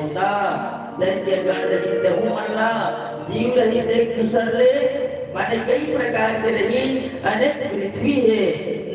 देवता दैत्य गण रही देहु मल्ला जीव रही से दूसर ले माने कई प्रकार के रही अनेक पृथ्वी है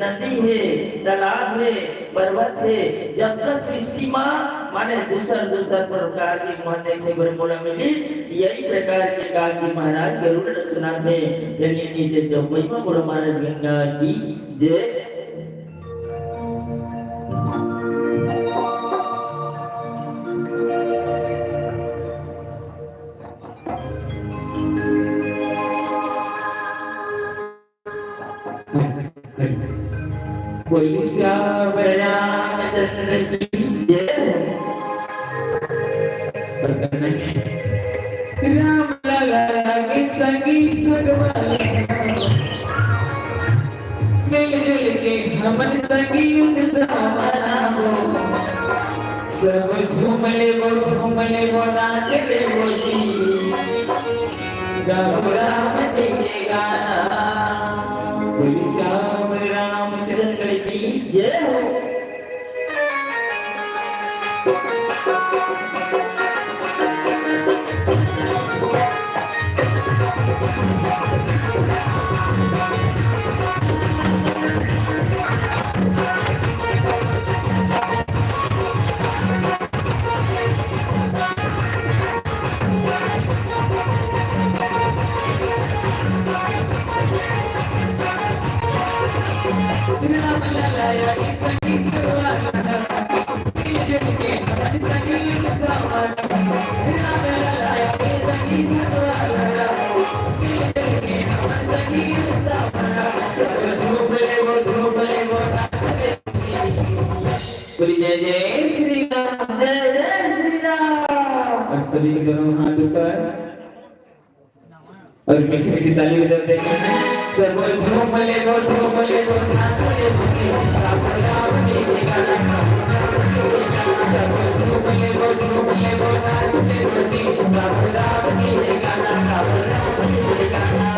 नदी है तालाब है पर्वत है जब तक सृष्टि माँ माने दूसर दूसर प्रकार की मोहन देखे गुरुकुल मिलिस यही प्रकार के काकी महाराज गरुड़ सुना थे चलिए नीचे जब महिमा गुरु महाराज गंगा की जय कोई श्याम रामचंद्र की जय राम लला के संगीत मिलजुल के हमन संगीत समाना हो सब झूम ले वो नाच ले वो जी गाओ राम जी के गाना कोई श्याम रामचंद्र की जय हो जय जय श्री राम जय जय श्री राम और सभी करो हाथ ऊपर और मीठी मीठी ताली बजाते हैं सब झूम ले वो नाच ले वो राम जी के गाना सब झूम ले वो नाच ले वो राम जी के गाना राम जी के गाना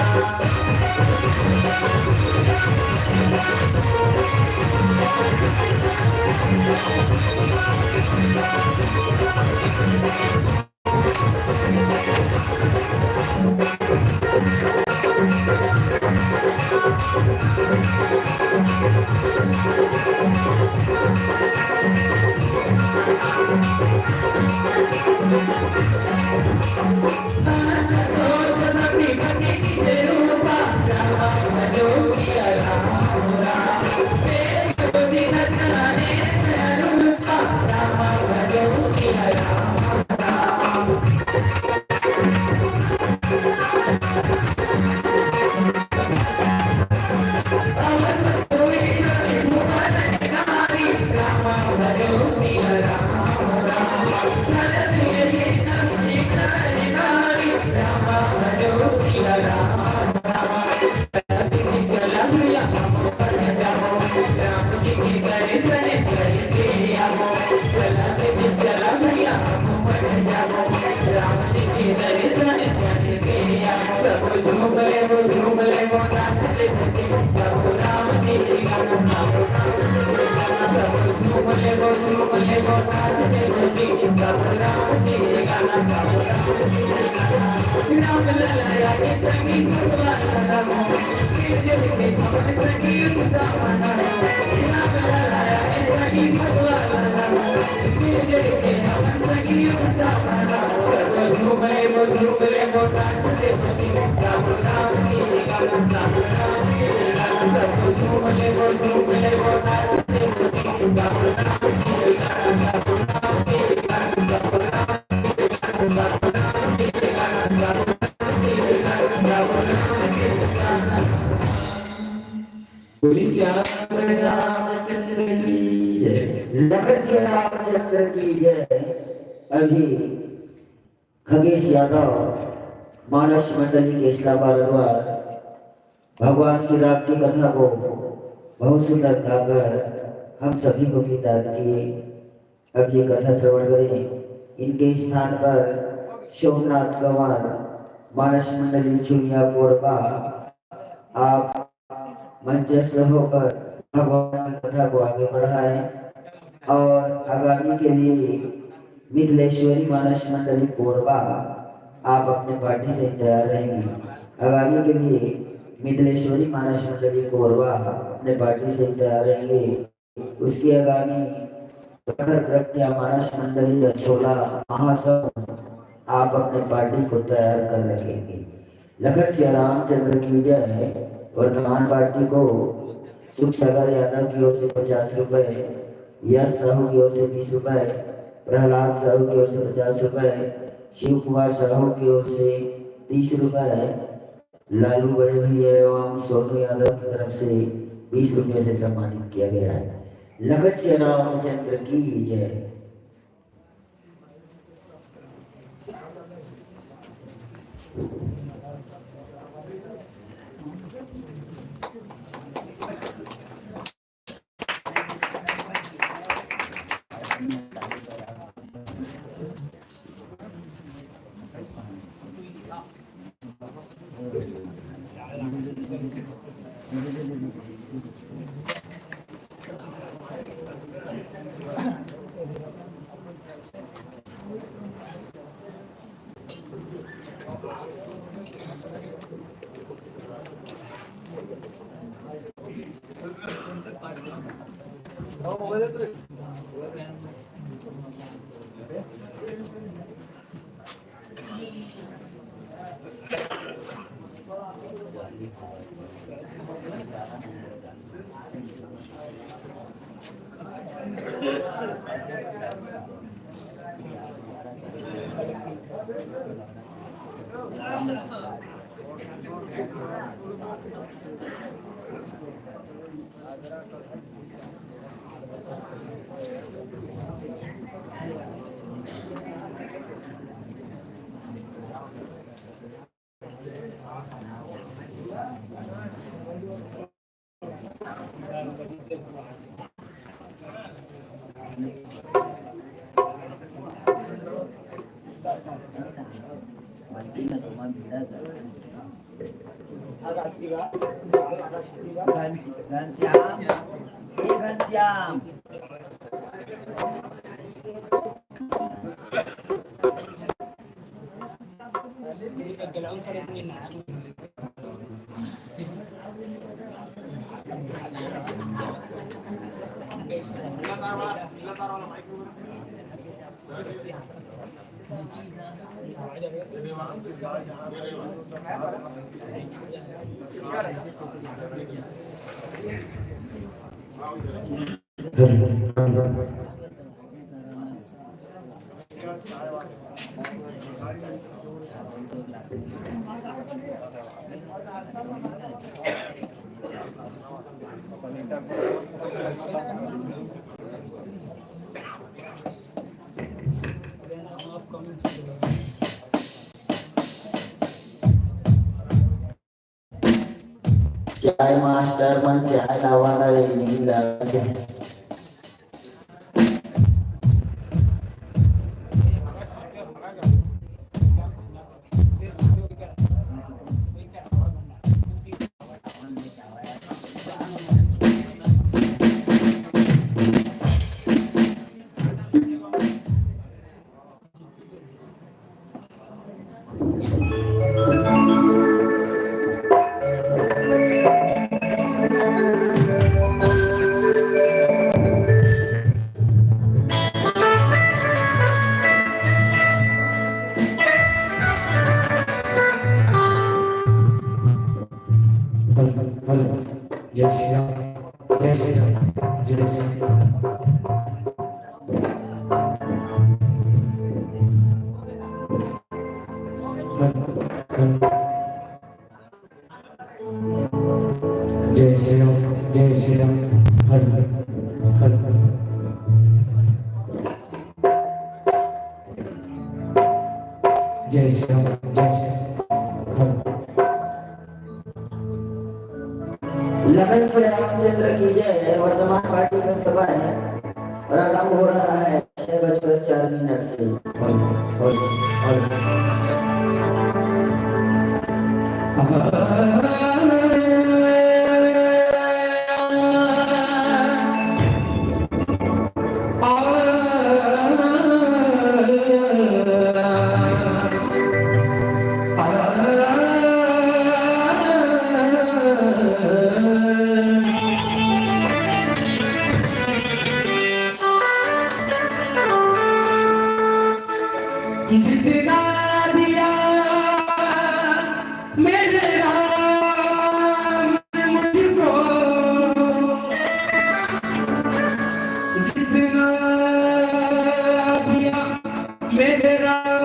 अभी खगेश यादव मानस मंडली के इस्लामाबाद द्वारा भगवान श्री राम की कथा को बहुत सुंदर गाकर हम सभी को गीता किए। अब ये कथा श्रवण करें। इनके स्थान पर सोमनाथ गंवार मानस मंडली चुनिया कोरबा आप मंचस्थ होकर भगवान की कथा को आगे बढ़ाएं और आगामी के लिए मिथिलेश्वरी मानस मंडली कोरबा आप अपने पार्टी से तैयार रहेंगी। आगामी के लिए मिथिलेश्वरी मानस मंडली कोरबा अपने पार्टी से तैयार रहेंगे। उसकी आगामी प्रखर प्रज्ञा मानस मंडली अछोला महासव आप अपने पार्टी को तैयार कर रखेंगे। लखन सिया रामचंद्र की जय। वर्तमान पार्टी को सुख सागर यादव की ओर से 50 रुपए, यश साहू की ओर से 20 रुपए, प्रहलाद साहू की ओर से 50 रुपए, शिव कुमार साहू की ओर से 30 रुपए, लालू बड़े भैया एवं सोनू यादव की तरफ से 20 रुपए से सम्मानित किया गया है। लखन सिया रामचंद्र की जय। घनश्याम, घनश्याम चाय मास्टर मन चाय लावाना नहीं लागे। जय श्री राम, जय श्री राम, जय श्री राम। जय श्री राम, जय श्री राम, हर हर हर। जय श्री राम, जय श्री राम, हर। लगन से रामचंद्र की जय। वर्तमान पार्टी का सभा है और आरंभ हो रहा है 6:04 से। जितना दिया मेरे राम ने मुझको, जितना दिया मेरे राम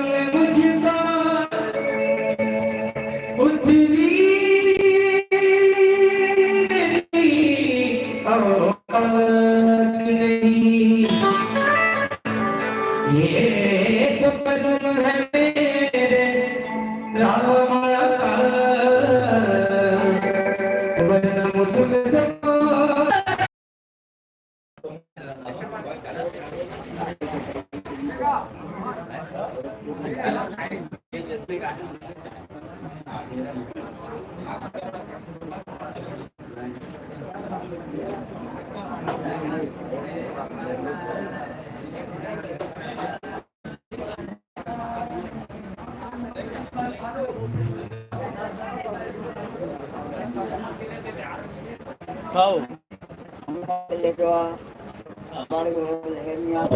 ने मुझको, उतनी मेरी औकात नहीं। ये तो कर्म है मेरे राम का, वरना मुझको Kau. Lepas baru lehernya.